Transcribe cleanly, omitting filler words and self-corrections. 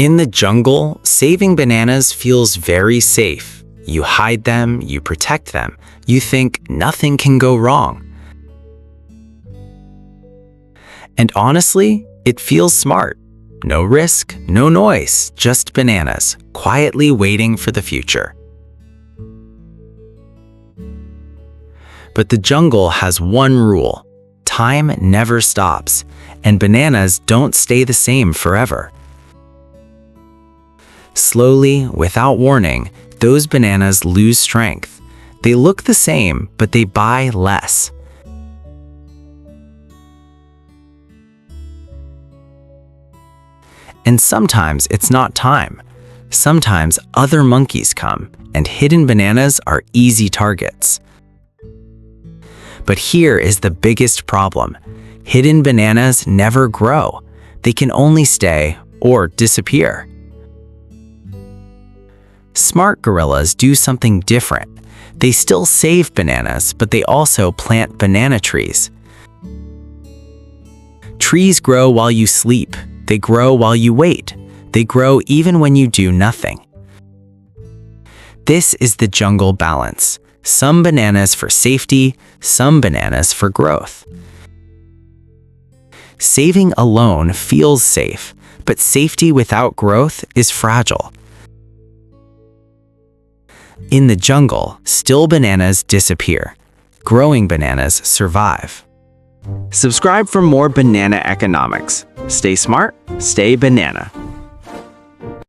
In the jungle, saving bananas feels very safe. You hide them, you protect them. You think nothing can go wrong. And honestly, it feels smart. No risk, no noise, just bananas, quietly waiting for the future. But the jungle has one rule. Time never stops, and bananas don't stay the same forever. Slowly, without warning, those bananas lose strength. They look the same, but they buy less. And sometimes it's not time. Sometimes other monkeys come, and hidden bananas are easy targets. But here is the biggest problem. Hidden bananas never grow. They can only stay or disappear. Smart gorillas do something different. They still save bananas, but they also plant banana trees. Trees grow while you sleep. They grow while you wait. They grow even when you do nothing. This is the jungle balance. Some bananas for safety, some bananas for growth. Saving alone feels safe, but safety without growth is fragile. In the jungle, still bananas disappear. Growing bananas survive. Subscribe for more banana economics. Stay smart, stay banana.